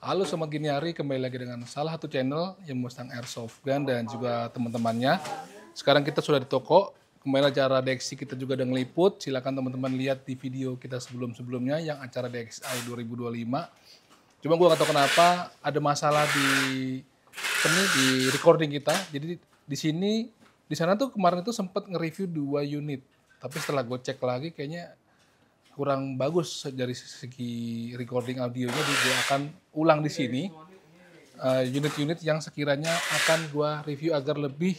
Halo, selamat gini hari, kembali lagi dengan salah satu channel yang Mustang Airsoft Gun dan juga teman-temannya. Sekarang kita sudah di toko, kembali acara DXI kita juga udah ngeliput. Silakan teman-teman lihat di video kita sebelum-sebelumnya yang acara DXI 2025. Cuma gue gak tahu kenapa ada masalah di recording kita. Jadi di sana tuh kemarin itu sempat nge-review 2 unit. Tapi setelah gue cek lagi kayaknya kurang bagus dari segi recording audionya, jadi gue akan ulang di sini unit-unit yang sekiranya akan gue review agar lebih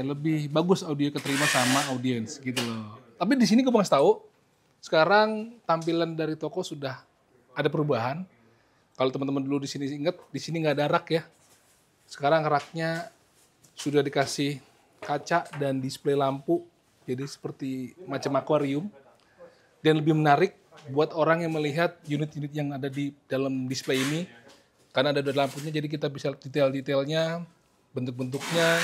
lebih bagus audio keterima sama audiens gitu loh. Tapi di sini gue mau kasih tahu, sekarang tampilan dari toko sudah ada perubahan. Kalau teman-teman dulu di sini ingat, di sini nggak ada rak ya. Sekarang raknya sudah dikasih kaca dan display lampu, jadi seperti macam akuarium. Dan lebih menarik buat orang yang melihat unit-unit yang ada di dalam display ini, karena ada lampunya, jadi kita bisa detail-detailnya, bentuk-bentuknya.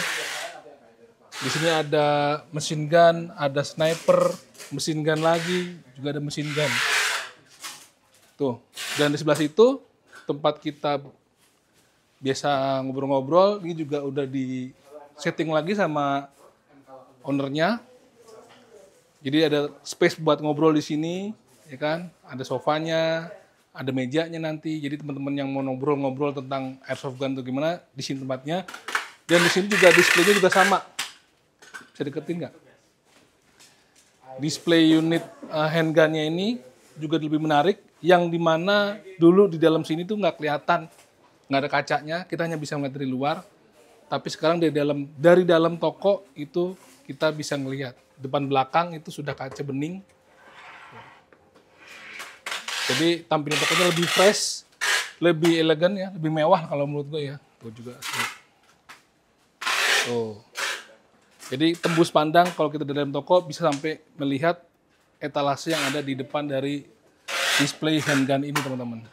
Di sini ada machine gun, ada sniper, machine gun lagi, juga ada machine gun. Tuh, dan di sebelah situ tempat kita biasa ngobrol-ngobrol, ini juga udah di setting lagi sama ownernya. Jadi ada space buat ngobrol di sini, ya kan? Ada sofanya, ada mejanya nanti. Jadi teman-teman yang mau ngobrol-ngobrol tentang airsoft gun itu gimana, di sini tempatnya. Dan di sini juga displaynya juga sama. Bisa deketin nggak? Display unit handgunnya ini juga lebih menarik, yang dimana dulu di dalam sini tuh nggak kelihatan, nggak ada kacanya, kita hanya bisa melihat dari luar. Tapi sekarang dari dalam toko itu kita bisa ngelihat. Depan belakang itu sudah kaca bening. Jadi tampilan tokonya lebih fresh, lebih elegan ya, lebih mewah kalau menurut gue ya. Tuh juga. Tuh. Jadi tembus pandang kalau kita di dalam toko bisa sampai melihat etalase yang ada di depan dari display handgun ini, teman-teman.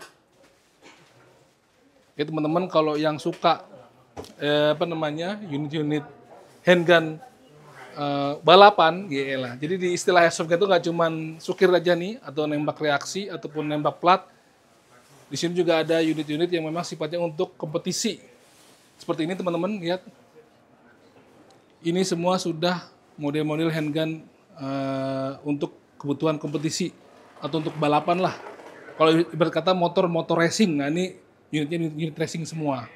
Oke, teman-teman, kalau yang suka unit-unit handgun balapan, lah. Jadi di istilah airsoft gun itu nggak cuman sukir aja nih, atau nembak reaksi, ataupun nembak plat. Di sini juga ada unit-unit yang memang sifatnya untuk kompetisi. Seperti ini, teman-teman, lihat. Ini semua sudah model-model handgun untuk kebutuhan kompetisi atau untuk balapan lah. Kalau ibarat kata motor racing, nah ini unitnya unit racing semua.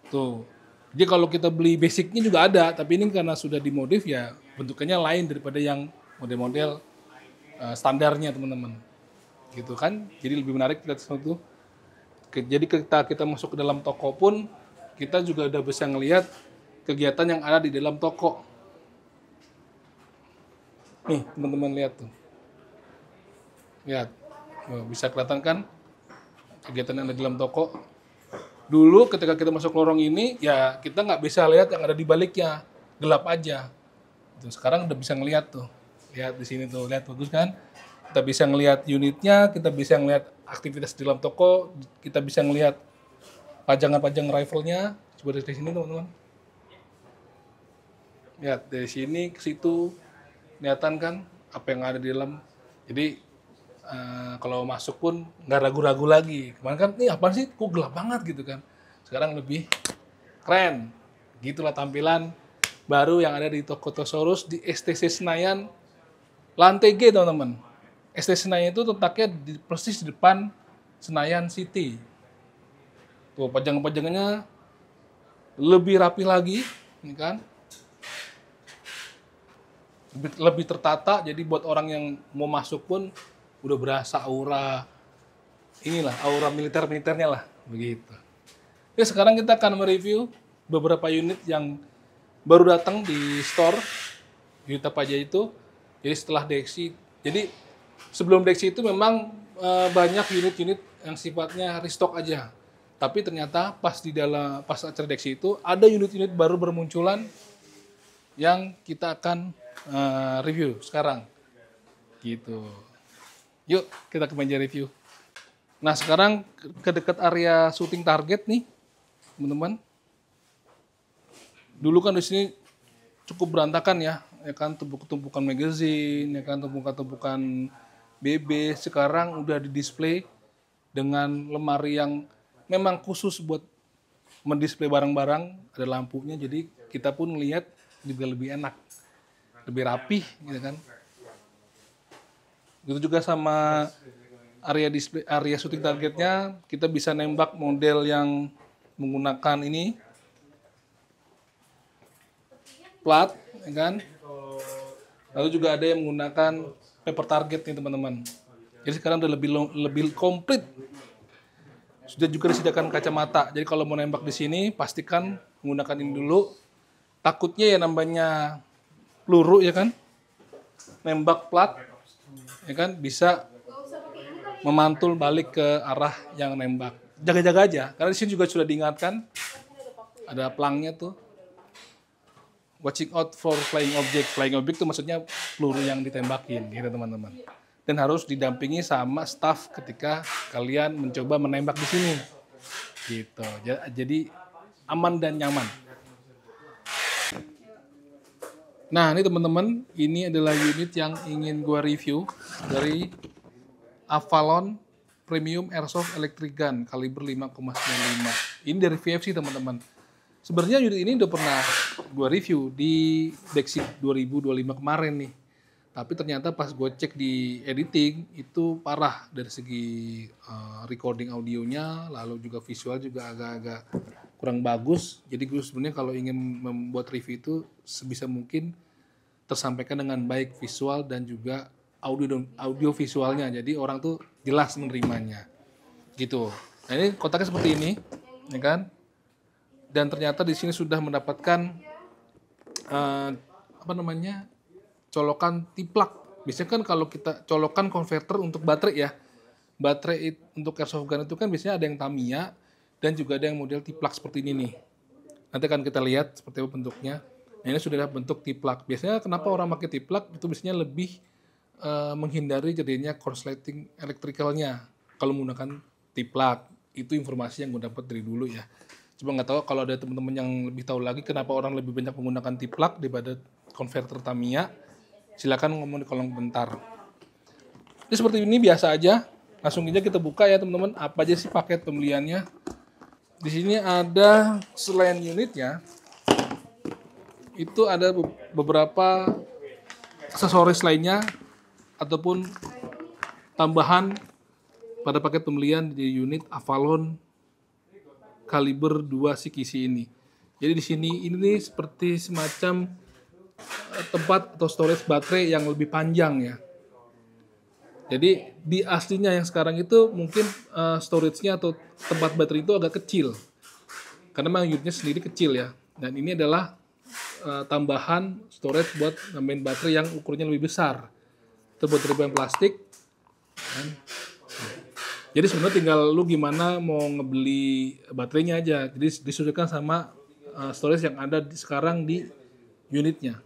Tuh. Jadi kalau kita beli basicnya juga ada, tapi ini karena sudah dimodif ya bentukannya lain daripada yang model-model standarnya, teman-teman. Gitu kan? Jadi lebih menarik lihat sesuatu. Jadi kita masuk ke dalam toko pun kita juga udah bisa ngelihat kegiatan yang ada di dalam toko. Nih, teman-teman lihat tuh. Lihat. Bisa kelihatan kan kegiatan yang ada di dalam toko. Dulu ketika kita masuk lorong ini, ya kita nggak bisa lihat yang ada di baliknya, gelap aja. Sekarang udah bisa ngelihat tuh, lihat di sini tuh, lihat bagus kan? Kita bisa ngelihat unitnya, kita bisa ngelihat aktivitas di dalam toko, kita bisa ngelihat pajangan rifle-nya. Coba dari sini, teman-teman. Lihat dari sini ke situ, kelihatan kan apa yang ada di dalam. Jadi kalau masuk pun nggak ragu-ragu lagi. Kemarin kan, nih apaan sih, kok gelap banget gitu kan. Sekarang lebih keren. Gitulah tampilan baru yang ada di toko Tosaurus di STC Senayan lantai G, teman-teman. STC Senayan itu letaknya persis di depan Senayan City. Tuh, pajangan-pajangannya lebih rapi lagi, ini kan. Lebih tertata, jadi buat orang yang mau masuk pun udah berasa aura militernya lah, begitu. Oke, sekarang kita akan mereview beberapa unit yang baru datang di store unit apa aja itu. Jadi setelah DXI, jadi sebelum DXI itu memang banyak unit-unit yang sifatnya restock aja. Tapi ternyata pas acara DXI itu ada unit-unit baru bermunculan yang kita akan review sekarang, gitu. Yuk kita ke meja review. Nah sekarang ke dekat area shooting target nih, teman-teman. Dulu kan di sini cukup berantakan ya kan, tumpukan magazine, ya kan, tumpukan BB. Sekarang udah di display dengan lemari yang memang khusus buat mendisplay barang-barang, ada lampunya, jadi kita pun ngelihat juga lebih enak, lebih rapih gitu kan. Gitu juga sama area display, area shooting targetnya, kita bisa nembak model yang menggunakan ini plat, ya kan. Lalu juga ada yang menggunakan paper target nih teman-teman. Jadi sekarang udah lebih komplit. Sudah juga disediakan kacamata. Jadi kalau mau nembak di sini, pastikan menggunakan ini dulu. Takutnya ya namanya peluru ya kan, nembak plat, ya kan, bisa memantul balik ke arah yang nembak. Jaga-jaga aja, karena di sini juga sudah diingatkan, ada pelangnya tuh. Watching out for flying object. Flying object itu maksudnya peluru yang ditembakin, gitu teman-teman. Dan harus didampingi sama staff ketika kalian mencoba menembak di sini. Gitu. Jadi aman dan nyaman. Nah, ini teman-teman, ini adalah unit yang ingin gua review dari Avalon Premium Airsoft Electric Gun kaliber 5,95. Ini dari VFC, teman-teman. Sebenarnya unit ini udah pernah gue review di Basic 2025 kemarin nih. Tapi ternyata pas gue cek di editing itu parah dari segi recording audionya, lalu juga visual juga agak-agak kurang bagus. Jadi gue sebenarnya kalau ingin membuat review itu sebisa mungkin tersampaikan dengan baik visual dan juga audio visualnya. Jadi orang tuh jelas menerimanya. Gitu. Nah, ini kotaknya seperti ini, ya kan? Dan ternyata di sini sudah mendapatkan colokan tiplak. Biasanya kan kalau kita colokan konverter untuk baterai ya, baterai untuk airsoft gun itu kan biasanya ada yang Tamiya dan juga ada yang model tiplak seperti ini nih. Nanti akan kita lihat seperti apa bentuknya. Nah, ini sudah ada bentuk tiplak. Biasanya kenapa orang pakai tiplak itu biasanya lebih menghindari jadinya korsleting elektrikalnya kalau menggunakan tiplak. Itu informasi yang gue dapat dari dulu ya. Cuma nggak tahu kalau ada teman-teman yang lebih tahu lagi kenapa orang lebih banyak menggunakan tiplak daripada konverter Tamiya, silakan ngomong di kolom komentar. Ini seperti ini biasa aja. Langsung aja kita buka ya teman-teman. Apa aja sih paket pembeliannya? Di sini ada selain unitnya, itu ada beberapa aksesoris lainnya ataupun tambahan pada paket pembelian di unit Avalon kaliber 2 CKC ini. Jadi di sini ini seperti semacam tempat atau storage baterai yang lebih panjang ya. Jadi di aslinya yang sekarang itu mungkin storage-nya atau tempat baterai itu agak kecil. Karena memang unitnya sendiri kecil ya. Dan ini adalah tambahan storage buat nambahin baterai yang ukurannya lebih besar. Terbuat dari bahan plastik. Jadi sebenarnya tinggal lu gimana mau ngebeli baterainya aja. Jadi disesuaikan sama storage yang ada sekarang di unitnya.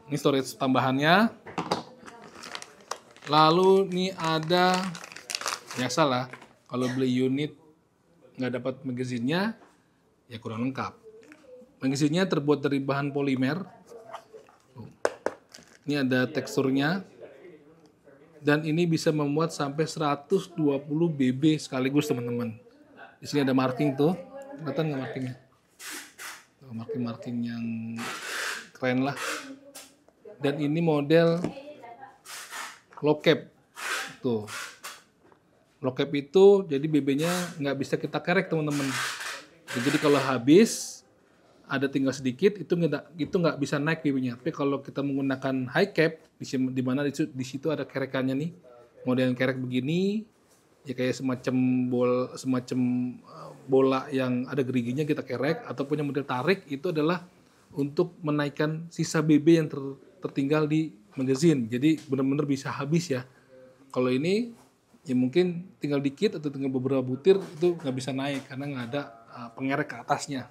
Ini storage tambahannya. Lalu ini ada, biasalah kalau beli unit nggak dapat magazinnya, ya kurang lengkap. Magazinnya terbuat dari bahan polimer. Ini ada teksturnya. Dan ini bisa memuat sampai 120 BB sekaligus teman-teman. Di sini ada marking tuh, kelihatan nggak markingnya? Marking yang keren lah. Dan ini model low cap, tuh. Low cap itu jadi BB-nya nggak bisa kita kerek teman-teman. Jadi kalau habis ada tinggal sedikit itu nggak bisa naik BB-nya. Tapi kalau kita menggunakan high cap di mana di situ ada kerekannya nih, model yang kerek begini ya kayak semacam bola yang ada geriginya kita kerek, ataupun yang model tarik itu adalah untuk menaikkan sisa BB yang tertinggal di magazine. Jadi benar-benar bisa habis ya. Kalau ini ya mungkin tinggal dikit atau tinggal beberapa butir itu nggak bisa naik karena nggak ada pengerek ke atasnya.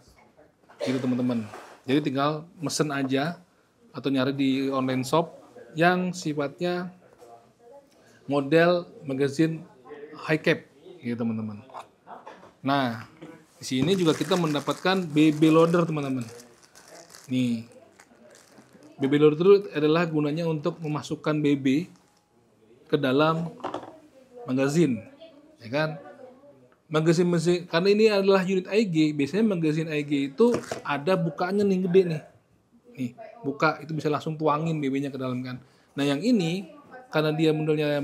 Gitu teman-teman. Jadi tinggal mesen aja atau nyari di online shop yang sifatnya model magazine high cap gitu teman-teman. Nah, di sini juga kita mendapatkan BB loader teman-teman. Nih. BB loader itu adalah gunanya untuk memasukkan BB ke dalam magazine. ya kan? Magazin karena ini adalah unit IG, biasanya magazin IG itu ada bukaannya nih gede nih. Nih, buka itu bisa langsung tuangin BB-nya ke dalam kan. Nah, yang ini karena dia modelnya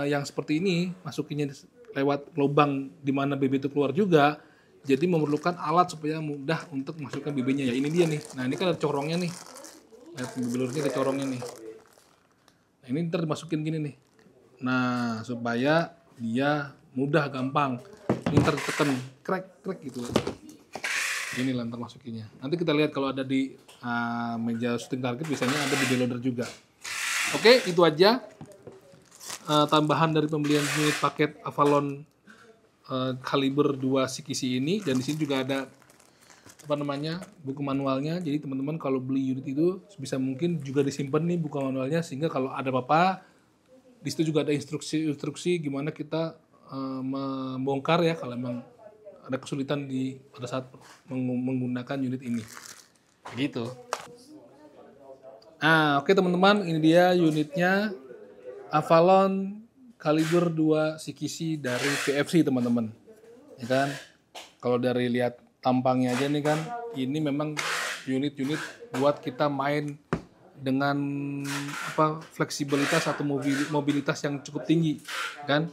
yang seperti ini, masukinnya lewat lubang di mana BB itu keluar juga, jadi memerlukan alat supaya mudah untuk masukkan BB-nya. Ya ini dia nih. Nah, ini kan ada corongnya nih. Lihat BB lurusnya ada corongnya nih. Nah, ini ntar dimasukin gini nih. Nah, supaya dia mudah, gampang. Ini ntar tekan krek gitu. Ini lah ntar masukinnya. Nanti kita lihat kalau ada di meja shooting target biasanya ada BB loader juga. Oke, itu aja tambahan dari pembelian unit paket Avalon kaliber 2 CKC ini. Dan di sini juga ada buku manualnya. Jadi teman-teman kalau beli unit itu bisa mungkin juga disimpan nih buku manualnya, sehingga kalau ada apa-apa di situ juga ada instruksi gimana kita membongkar ya kalau memang ada kesulitan pada saat menggunakan unit ini. Gitu. Nah, oke teman-teman, ini dia unitnya Avalon kaliber 2 CKC dari VFC teman-teman. Ya kan? Kalau dari lihat tampangnya aja nih kan, ini memang unit-unit buat kita main dengan fleksibilitas atau mobilitas yang cukup tinggi, kan?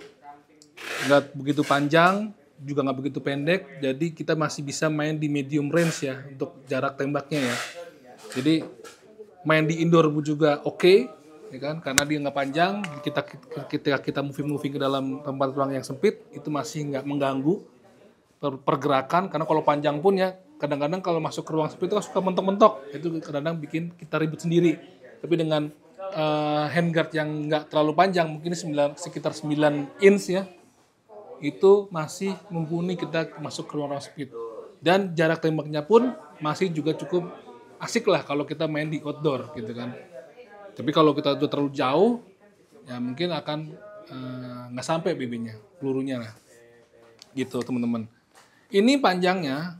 Nggak begitu panjang, juga nggak begitu pendek, jadi kita masih bisa main di medium range ya untuk jarak tembaknya ya. Jadi main di indoor juga oke, ya kan? Karena dia nggak panjang, kita moving ke dalam tempat ruang yang sempit itu masih nggak mengganggu pergerakan, karena kalau panjang pun ya kadang-kadang kalau masuk ke ruang sempit itu suka mentok-mentok, itu kadang-kadang bikin kita ribet sendiri. Tapi dengan handguard yang nggak terlalu panjang, mungkin sekitar 9 inch ya, itu masih mumpuni kita masuk ke ruang sempit. Dan jarak tembaknya pun masih juga cukup asik lah kalau kita main di outdoor gitu kan. Tapi kalau kita udah terlalu jauh, ya mungkin akan nggak sampai BB-nya, pelurunya lah. Gitu teman-teman. Ini panjangnya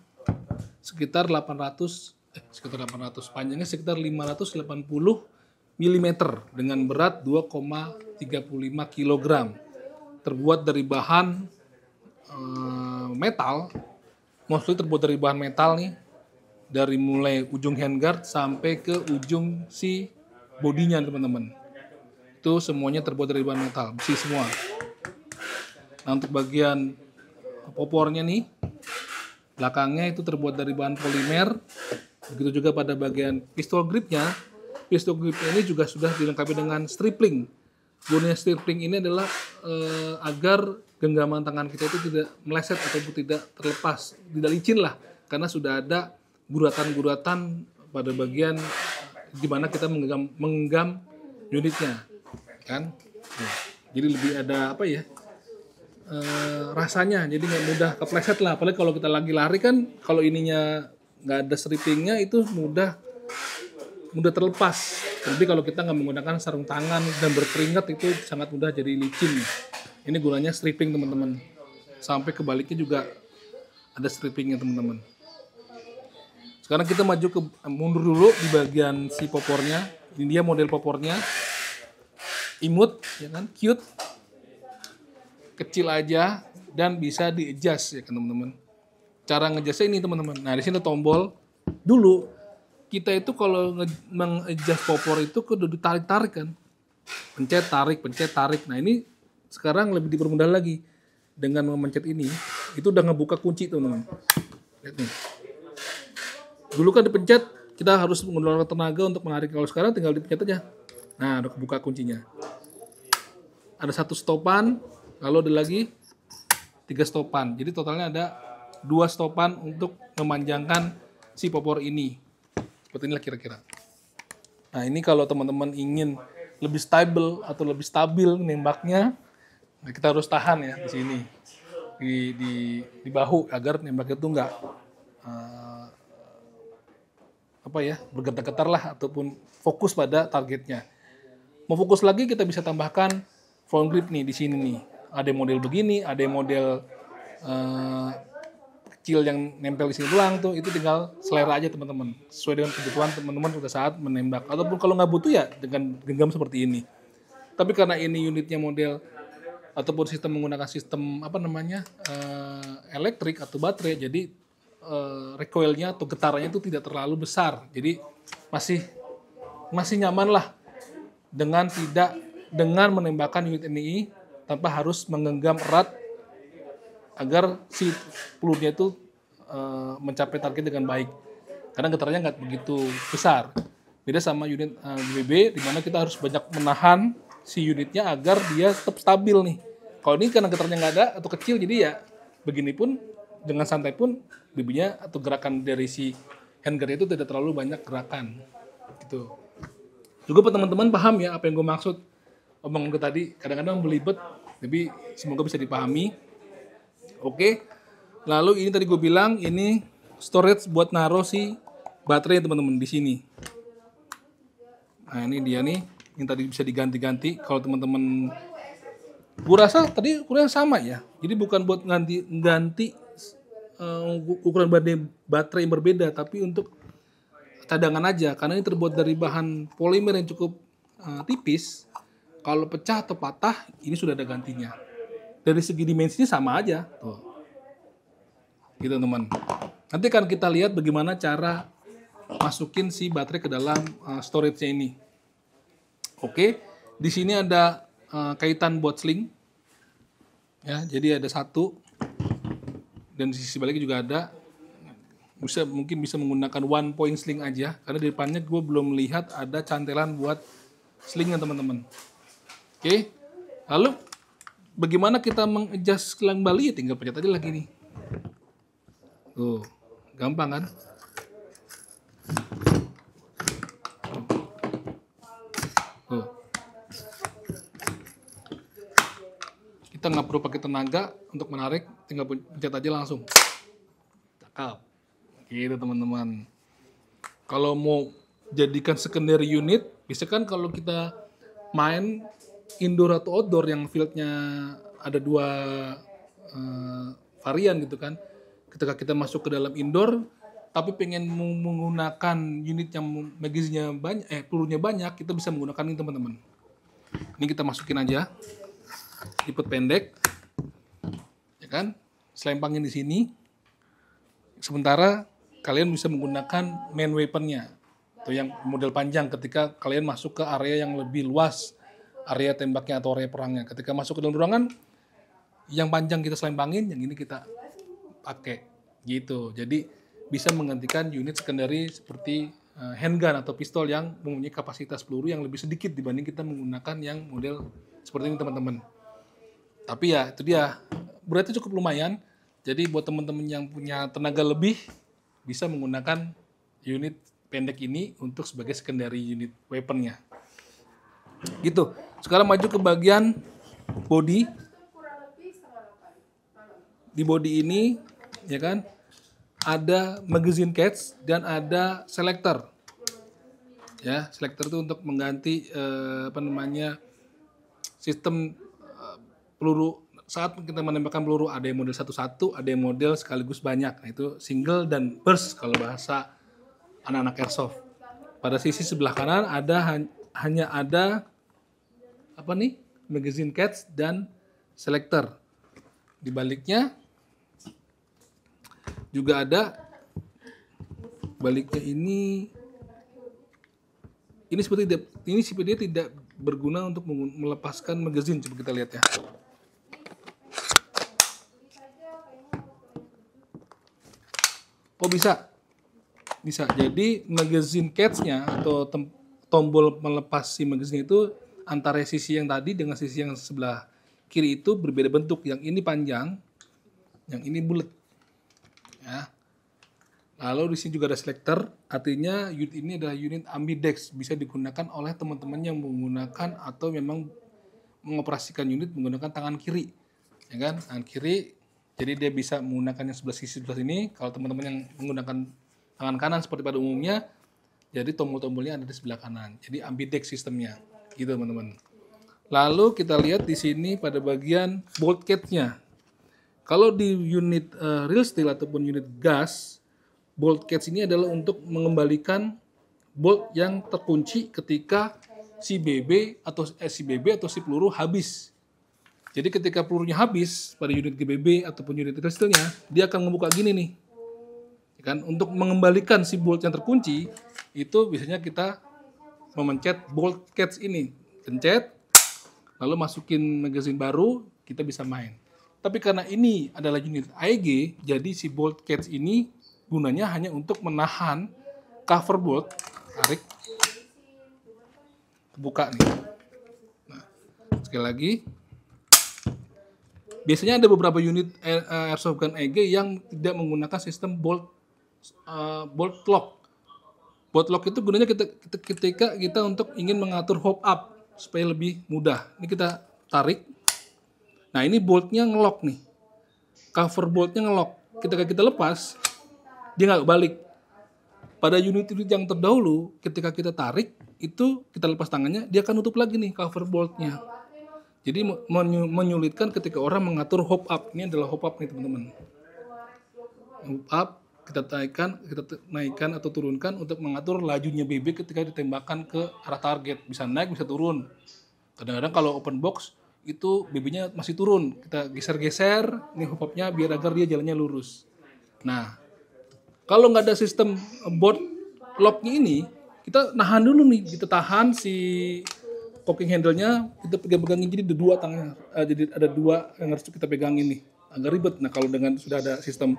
sekitar 800, panjangnya sekitar 580 mm dengan berat 2,35 kg. Terbuat dari bahan metal, mostly terbuat dari bahan metal nih, dari mulai ujung handguard sampai ke ujung si bodinya teman-teman. Itu semuanya terbuat dari bahan metal, besi semua. Nah, untuk bagian popornya nih, belakangnya itu terbuat dari bahan polimer. Begitu juga pada bagian pistol gripnya. Pistol gripnya ini juga sudah dilengkapi dengan stripling. Gunanya stripling ini adalah agar genggaman tangan kita itu tidak meleset ataupun tidak terlepas, tidak licin lah, karena sudah ada guratan-guratan pada bagian di mana kita menggenggam unitnya, kan? Nah, jadi lebih ada rasanya, jadi nggak mudah kepleset lah. Apalagi kalau kita lagi lari kan, kalau ininya nggak ada strippingnya itu mudah terlepas. Tapi kalau kita nggak menggunakan sarung tangan dan berkeringat itu sangat mudah jadi licin. Ini gunanya stripping teman-teman. Sampai kebaliknya juga ada strippingnya teman-teman. Sekarang kita mundur dulu di bagian si popornya. Ini dia model popornya. Imut, ya kan, cute. Kecil aja dan bisa di-adjust ya kan teman-teman. Cara ngejastnya ini teman-teman. Nah, di sini ada tombol. Dulu kita itu kalau meng-adjust popor itu kudu ditarik-tarik kan. Pencet tarik. Nah, ini sekarang lebih dipermudah lagi. Dengan memencet ini, itu udah ngebuka kunci teman-teman. Lihat nih. Dulu kan dipencet, kita harus mengeluarkan tenaga untuk menarik. Kalau sekarang tinggal dipencet aja. Nah, udah kebuka kuncinya. Ada 1 stopan. Lalu ada lagi 3 stopan. Jadi totalnya ada 2 stopan untuk memanjangkan si popor ini. Seperti inilah kira-kira. Nah, ini kalau teman-teman ingin lebih stable atau lebih stabil nembaknya, nah kita harus tahan ya di sini. Di bahu agar nembaknya itu enggak bergetar-getar lah ataupun fokus pada targetnya. Mau fokus lagi kita bisa tambahkan front grip nih di sini nih. Ada model begini, ada model kecil yang nempel di sini doang tuh, itu tinggal selera aja teman-teman, sesuai dengan kebutuhan teman-teman pada saat menembak. Ataupun kalau nggak butuh ya dengan genggam seperti ini. Tapi karena ini unitnya model ataupun sistem menggunakan sistem elektrik atau baterai, jadi recoilnya atau getarannya itu tidak terlalu besar, jadi masih nyaman lah dengan menembakkan unit NII tanpa harus menggenggam erat agar si pelurunya itu mencapai target dengan baik, karena getarannya nggak begitu besar. Beda sama unit BB, di mana kita harus banyak menahan si unitnya agar dia tetap stabil nih. Kalau ini karena getarannya nggak ada atau kecil, jadi ya begini pun dengan santai pun BB-nya atau gerakan dari si handguard itu tidak terlalu banyak gerakan gitu. Juga buat teman-teman paham ya apa yang gue maksud omongan gue tadi, kadang-kadang belibet, tapi semoga bisa dipahami. Oke, lalu ini tadi gue bilang ini storage buat naruh si baterai teman-teman di sini. Nah ini dia nih, yang tadi bisa diganti-ganti. Kalau teman-teman, gue rasa tadi ukurannya sama ya. Jadi bukan buat ganti ukuran baterai yang berbeda, tapi untuk cadangan aja. Karena ini terbuat dari bahan polimer yang cukup tipis. Kalau pecah atau patah, ini sudah ada gantinya. Dari segi dimensinya sama aja. Tuh. Gitu teman. Nanti akan kita lihat bagaimana cara masukin si baterai ke dalam storage-nya ini. Oke, di sini ada kaitan buat sling. Ya, jadi ada satu. Dan di sisi baliknya juga ada. Mungkin bisa menggunakan one point sling aja, karena di depannya gue belum melihat ada cantelan buat slingnya teman-teman. Oke, lalu bagaimana kita mengadjust kelang bali? Tinggal pencet aja lagi nih. Tuh, gampang kan? Tuh. Kita nggak perlu pakai tenaga untuk menarik, tinggal pencet aja langsung. Cakep. Gitu teman-teman. Kalau mau jadikan secondary unit, bisa kan kalau kita main indoor atau outdoor yang fieldnya ada dua varian gitu kan. Ketika kita masuk ke dalam indoor, tapi pengen menggunakan unit yang magazine-nya banyak, pelurunya banyak, kita bisa menggunakan ini teman-teman. Ini kita masukin aja, lipet pendek, ya kan? Selempangin di sini. Sementara kalian bisa menggunakan main weapon-nya atau yang model panjang ketika kalian masuk ke area yang lebih luas, area tembaknya atau area perangnya. Ketika masuk ke dalam ruangan, yang panjang kita selempangin, yang ini kita pakai gitu. Jadi bisa menggantikan unit secondary seperti handgun atau pistol yang mempunyai kapasitas peluru yang lebih sedikit dibanding kita menggunakan yang model seperti ini teman-teman. Tapi ya itu dia, berarti cukup lumayan. Jadi buat teman-teman yang punya tenaga lebih bisa menggunakan unit pendek ini untuk sebagai secondary unit weaponnya. Gitu. Sekarang maju ke bagian body. Di body ini ya kan ada magazine cage dan ada selector. Ya, selector itu untuk mengganti sistem peluru. Saat kita menembakkan peluru ada yang model satu-satu, ada yang model sekaligus banyak. Nah, itu single dan burst kalau bahasa anak-anak airsoft. Pada sisi sebelah kanan hanya ada magazine cage dan selector. Di baliknya juga ada, baliknya ini sepertinya tidak berguna untuk melepaskan magazine. Coba kita lihat ya. Oh bisa. Jadi magazine cage-nya atau tombol melepas si magazine itu antara sisi yang tadi dengan sisi yang sebelah kiri itu berbeda bentuk. Yang ini panjang, yang ini bulat. Ya. Lalu di sini juga ada selector, artinya unit ini adalah unit ambidex, bisa digunakan oleh teman-teman yang menggunakan atau memang mengoperasikan unit menggunakan tangan kiri, ya kan? Tangan kiri, jadi dia bisa menggunakan yang sisi sebelah sini. Kalau teman-teman yang menggunakan tangan kanan seperti pada umumnya, jadi tombol-tombolnya ada di sebelah kanan. Jadi ambidex sistemnya, gitu teman-teman. Lalu kita lihat di sini pada bagian bolt cage-nya. Kalau di unit real steel ataupun unit gas, bolt cage ini adalah untuk mengembalikan bolt yang terkunci ketika si BB atau si peluru habis. Jadi ketika pelurunya habis pada unit GBB ataupun unit kristalnya, dia akan membuka gini nih. Ya kan? Untuk mengembalikan si bolt yang terkunci, itu biasanya kita memencet bolt catch ini. Pencet, lalu masukin magazine baru, kita bisa main. Tapi karena ini adalah unit AEG, jadi si bolt catch ini gunanya hanya untuk menahan cover bolt. Tarik, buka nih. Nah, sekali lagi, biasanya ada beberapa unit airsoft gun AEG yang tidak menggunakan sistem bolt lock. Bolt lock itu gunanya ketika kita untuk ingin mengatur hop up supaya lebih mudah. Ini kita tarik. Nah, ini boltnya ngelock nih. Cover boltnya ngelock. Ketika kita lepas, dia nggak balik. Pada unit-unit yang terdahulu, ketika kita tarik, itu kita lepas tangannya, dia akan nutup lagi nih cover boltnya. Jadi menyulitkan ketika orang mengatur hop up. Ini adalah hop up nih teman-teman. Hop up, kita naikkan atau turunkan untuk mengatur lajunya BB ketika ditembakkan ke arah target. Bisa naik, bisa turun. Kadang-kadang kalau open box, itu BB-nya masih turun. Kita geser-geser, ini hop up-nya biar agar dia jalannya lurus. Nah, kalau nggak ada sistem bolt lock-nya ini, kita nahan dulu nih. Kita tahan si cocking handle-nya, kita pegang-pegangin jadi ada dua tangannya. Jadi ada dua yang harus kita pegangin nih. Agak ribet. Nah, kalau dengan sudah ada sistem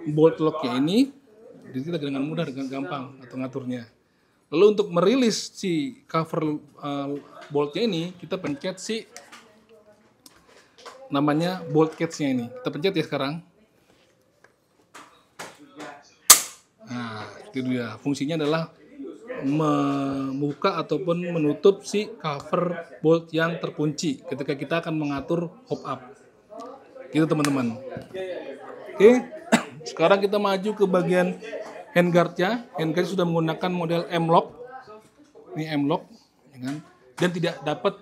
bolt lock-nya ini, jadi kita dengan mudah, dengan gampang atau ngaturnya. Lalu untuk merilis si cover bolt-nya ini, kita pencet si namanya bolt catch-nya ini. Kita pencet ya sekarang. Nah, itu dia. Fungsinya adalah membuka ataupun menutup si cover bolt yang terkunci ketika kita akan mengatur hop up. Gitu teman-teman. Oke, sekarang kita maju ke bagian handguard-nya. Handguard sudah menggunakan model M-lock. Ini M-lock, ya kan? Dan tidak dapat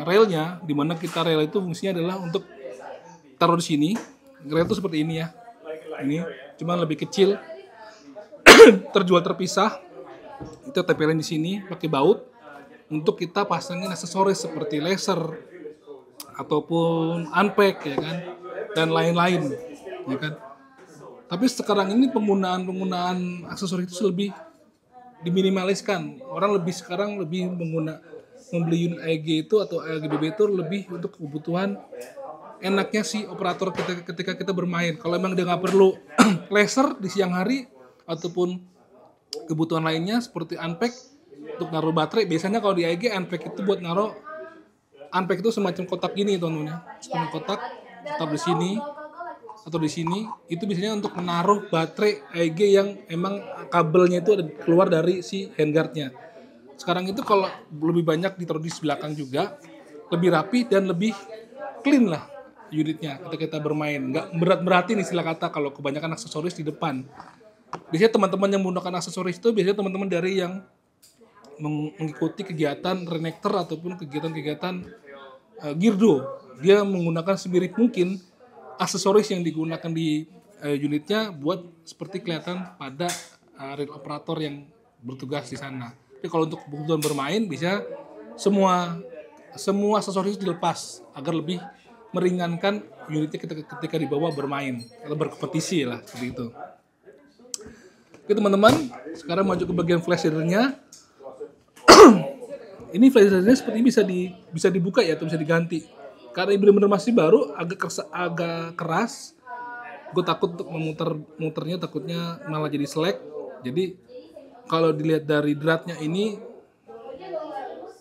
railnya, di mana kita rail itu fungsinya adalah untuk taruh di sini. Rail itu seperti ini ya. Ini cuma lebih kecil, terjual terpisah. Kita tempelin di sini pakai baut untuk kita pasangin aksesoris seperti laser ataupun unpack ya kan, dan lain-lain ya kan. Tapi sekarang ini penggunaan aksesoris itu lebih diminimaliskan. Orang sekarang lebih membeli unit AEG itu atau AEG-BB itu lebih untuk kebutuhan enaknya si operator ketika kita bermain. Kalau emang dia nggak perlu laser di siang hari ataupun kebutuhan lainnya seperti unpack untuk naruh baterai. Biasanya kalau di AEG unpack itu buat naruh, unpack itu semacam kotak gini teman-teman ya. Semacam kotak taruh di sini atau di sini, itu biasanya untuk menaruh baterai AEG yang emang kabelnya itu ada keluar dari si handguard-nya. Sekarang itu kalau lebih banyak ditaruh di belakang juga, lebih rapi dan lebih clean lah unitnya ketika kita bermain. Nggak berat-beratin istilah kata kalau kebanyakan aksesoris di depan. Biasanya teman-teman yang menggunakan aksesoris itu biasanya teman-teman dari yang mengikuti kegiatan renekter ataupun kegiatan-kegiatan Girdo. Dia menggunakan semirip mungkin aksesoris yang digunakan di unitnya buat seperti kelihatan pada rail operator yang bertugas di sana. Tapi kalau untuk kebutuhan bermain bisa semua aksesoris dilepas agar lebih meringankan unitnya ketika dibawa bermain atau berkompetisi lah seperti itu. Oke teman-teman, sekarang maju ke bagian flash hidernya. Ini flash hidernya seperti bisa dibuka ya atau bisa diganti. Karena ini benar-benar masih baru, agak keras. Gue takut untuk muternya takutnya malah jadi selek. Jadi kalau dilihat dari dratnya ini,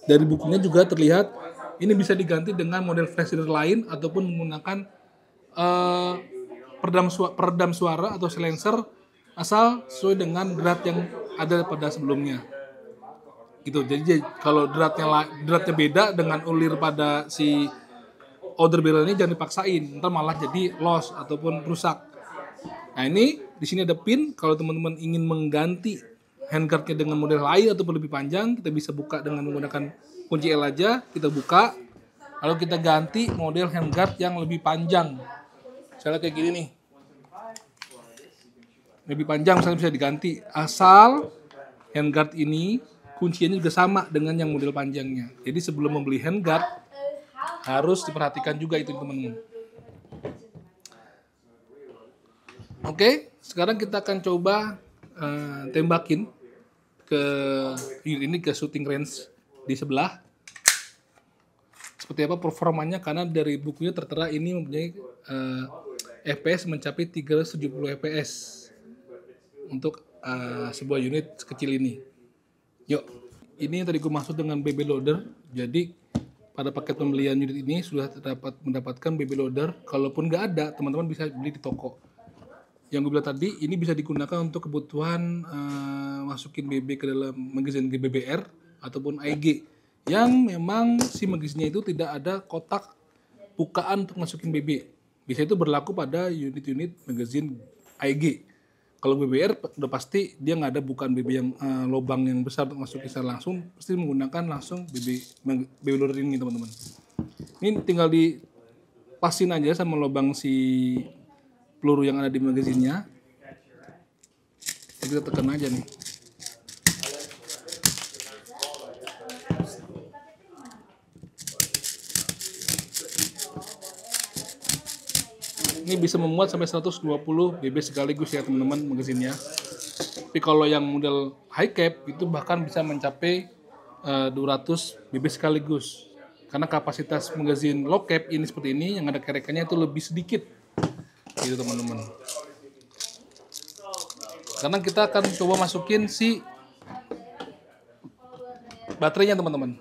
dari bukunya juga terlihat ini bisa diganti dengan model flash hider lain ataupun menggunakan peredam suara atau silencer asal sesuai dengan drat yang ada pada sebelumnya. Gitu. Jadi kalau dratnya beda dengan ulir pada si outer barrel ini jangan dipaksain, ntar malah jadi loss ataupun rusak. Nah ini di sini ada pin. Kalau teman-teman ingin mengganti handguardnya dengan model lain ataupun lebih panjang, kita bisa buka dengan menggunakan kunci L aja. Kita buka, lalu kita ganti model handguard yang lebih panjang. Misalnya kayak gini nih, lebih panjang misalnya bisa diganti. Asal handguard ini kuncinya juga sama dengan yang model panjangnya. Jadi sebelum membeli handguard, Harus diperhatikan juga itu teman-teman. Oke, sekarang kita akan coba tembakin ke unit ini ke shooting range di sebelah. Seperti apa performanya, karena dari bukunya tertera ini mempunyai FPS mencapai 370 FPS untuk sebuah unit sekecil ini. Yuk, ini yang tadi gue maksud dengan BB loader. Jadi pada paket pembelian unit ini sudah mendapatkan BB loader. Kalaupun nggak ada, teman-teman bisa beli di toko. Yang gue bilang tadi, ini bisa digunakan untuk kebutuhan masukin BB ke dalam magazine GBBR ataupun AEG, yang memang si magazinnya itu tidak ada kotak bukaan untuk masukin BB. Biasanya itu berlaku pada unit-unit magazine AEG. Kalau BBR udah pasti dia nggak ada bukaan BB yang lubang yang besar untuk masukin secara langsung, pasti menggunakan langsung BB loader ini teman-teman. Ini tinggal dipasin aja sama lubang si peluru yang ada di magazinnya. Jadi kita tekan aja nih. Ini bisa memuat sampai 120 BB sekaligus ya teman-teman magazinnya. Tapi kalau yang model high cap itu bahkan bisa mencapai 200 BB sekaligus. Karena kapasitas magazin low cap ini seperti ini, yang ada kerekannya itu lebih sedikit. Gitu teman-teman. Karena kita akan coba masukin si baterainya teman-teman.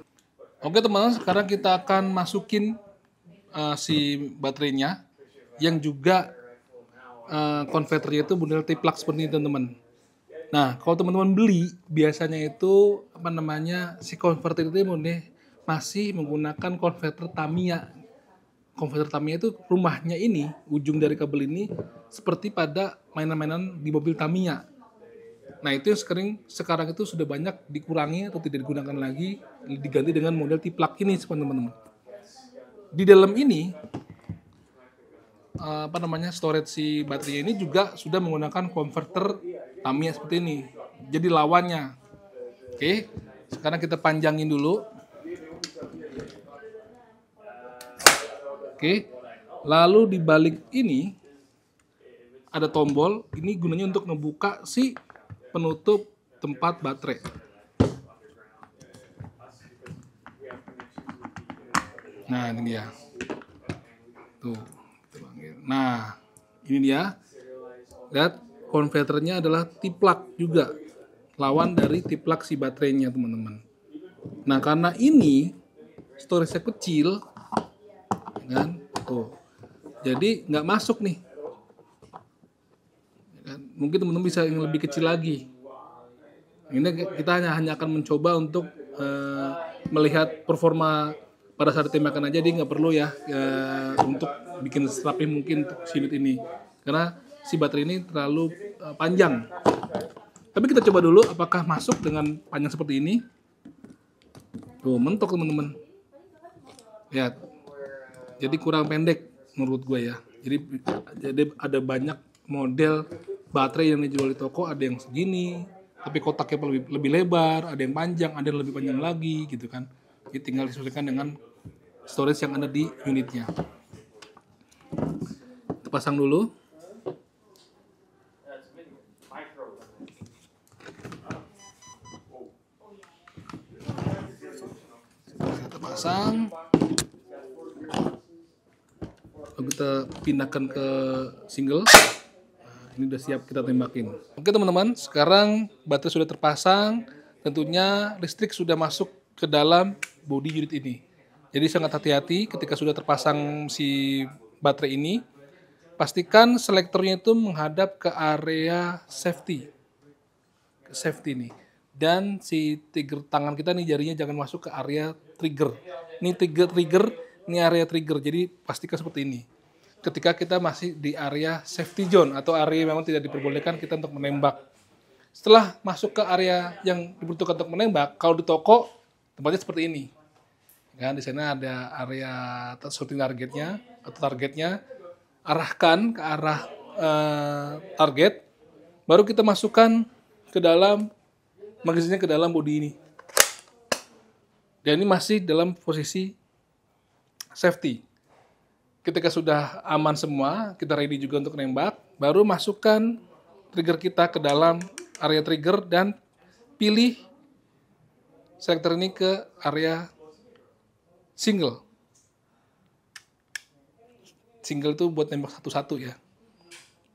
Oke teman-teman, sekarang kita akan masukin si baterainya, yang juga konverternya itu model T-plug seperti ini teman-teman. Nah, kalau teman-teman beli biasanya itu si konverter itu masih menggunakan konverter Tamiya. Konverter Tamiya itu rumahnya ini, ujung dari kabel ini seperti pada mainan-mainan di mobil Tamiya. Nah, itu yang sekarang itu sudah banyak dikurangi atau tidak digunakan lagi, diganti dengan model T-plug ini teman-teman. Di dalam ini storage si baterai ini juga sudah menggunakan konverter Tamiya seperti ini. Jadi lawannya. Oke, sekarang kita panjangin dulu. Oke, lalu di balik ini ada tombol. Ini gunanya untuk ngebuka si penutup tempat baterai. Nah, ini dia. Tuh. Nah, ini dia. Lihat, konverternya adalah T-plug juga. Lawan dari T-plug si baterainya, teman-teman. Nah, karena ini storage-nya kecil, kan? Tuh. Jadi nggak masuk nih. Mungkin teman-teman bisa yang lebih kecil lagi. Ini kita hanya akan mencoba untuk melihat performa pada saat tembakan aja. Dia nggak perlu ya untuk bikin rapih mungkin untuk unit ini, karena si baterai ini terlalu panjang. Tapi kita coba dulu apakah masuk dengan panjang seperti ini. Tuh, mentok teman-teman. Lihat. Jadi kurang pendek menurut gue ya. Jadi ada banyak model baterai yang dijual di toko, ada yang segini, tapi kotaknya lebih lebar, ada yang panjang, ada yang lebih panjang lagi gitu kan. Jadi tinggal disesuaikan dengan storage yang ada di unitnya. Kita pasang dulu. Kita pasang. Lalu kita pindahkan ke single. Nah, ini udah siap kita tembakin. Oke teman-teman, sekarang baterai sudah terpasang. Tentunya listrik sudah masuk ke dalam bodi unit ini. Jadi sangat hati-hati ketika sudah terpasang si baterai ini. Pastikan selektornya itu menghadap ke area safety. Safety nih. Dan si trigger tangan kita nih, jarinya jangan masuk ke area trigger. Ini trigger, ini area trigger. Jadi pastikan seperti ini. Ketika kita masih di area safety zone atau area yang memang tidak diperbolehkan kita untuk menembak. Setelah masuk ke area yang dibutuhkan untuk menembak, kalau di toko tempatnya seperti ini. Kan di sana ada area shooting targetnya atau targetnya, arahkan ke arah target, baru kita masukkan ke dalam magazinnya, ke dalam bodi ini. Dan ini masih dalam posisi safety. Ketika sudah aman semua, kita ready juga untuk nembak, baru masukkan trigger kita ke dalam area trigger dan pilih selektor ini ke area single. Single itu buat nembak satu-satu ya.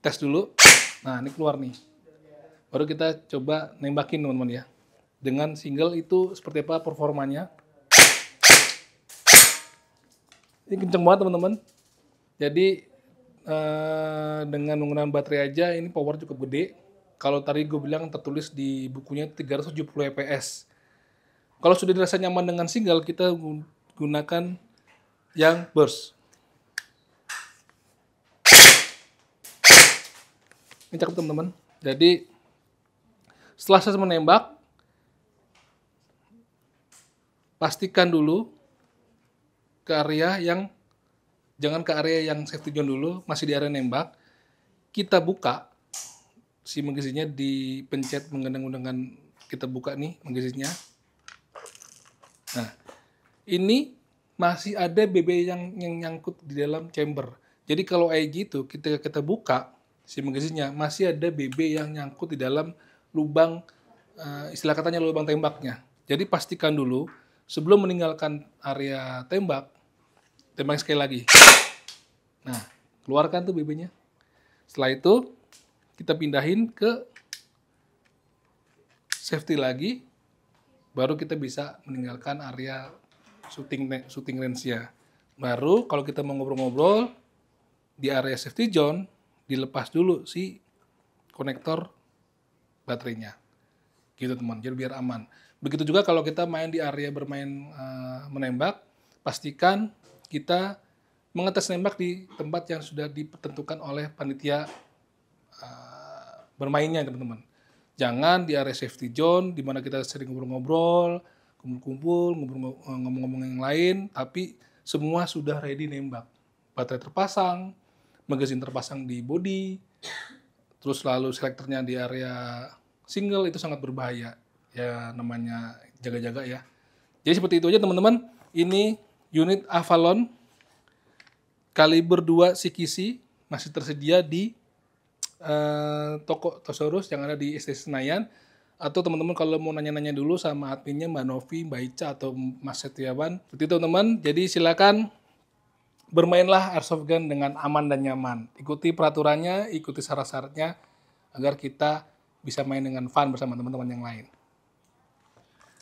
Tes dulu. Nah, ini keluar nih. Baru kita coba nembakin teman-teman ya. Dengan single itu seperti apa performanya. Ini kenceng banget teman-teman. Jadi dengan menggunakan baterai aja ini power cukup gede. Kalau tadi gue bilang tertulis di bukunya 370 fps. Kalau sudah dirasa nyaman dengan single, kita gunakan yang burst. Ini cakep teman-teman. Jadi setelah saya menembak, pastikan dulu ke area yang, jangan ke area yang safety zone dulu, masih di area nembak. Kita buka si magazine-nya, dipencet menggunakan kita buka nih magazine-nya. Nah, ini masih ada BB yang nyangkut di dalam chamber. Jadi kalau kayak gitu, kita buka si magazine-nya, masih ada BB yang nyangkut di dalam lubang, istilah katanya lubang tembaknya. Jadi pastikan dulu sebelum meninggalkan area tembak sekali lagi. Nah, keluarkan tuh BB-nya. Setelah itu kita pindahin ke safety lagi, baru kita bisa meninggalkan area shooting range-nya. Baru kalau kita mau ngobrol-ngobrol di area safety zone, dilepas dulu si konektor baterainya. Gitu teman, jadi biar aman. Begitu juga kalau kita main di area bermain menembak, pastikan kita mengetes nembak di tempat yang sudah dipertentukan oleh panitia bermainnya teman-teman. Jangan di area safety zone di mana kita sering ngobrol-ngobrol, kumpul-kumpul, ngomong-ngomong yang lain, tapi semua sudah ready nembak. Baterai terpasang, magazine terpasang di body, terus lalu selektornya di area single, itu sangat berbahaya. Ya namanya jaga-jaga ya. Jadi seperti itu aja teman-teman. Ini unit Avalon kaliber 2 CQC masih tersedia di toko Tosaurus yang ada di ST Senayan. Atau teman-teman kalau mau nanya-nanya dulu sama adminnya Mbak Novi, Mbak Ica, atau Mas Setiawan. Seperti itu teman-teman. Jadi silakan bermainlah airsoft gun dengan aman dan nyaman. Ikuti peraturannya, ikuti syarat-syaratnya agar kita bisa main dengan fun bersama teman-teman yang lain.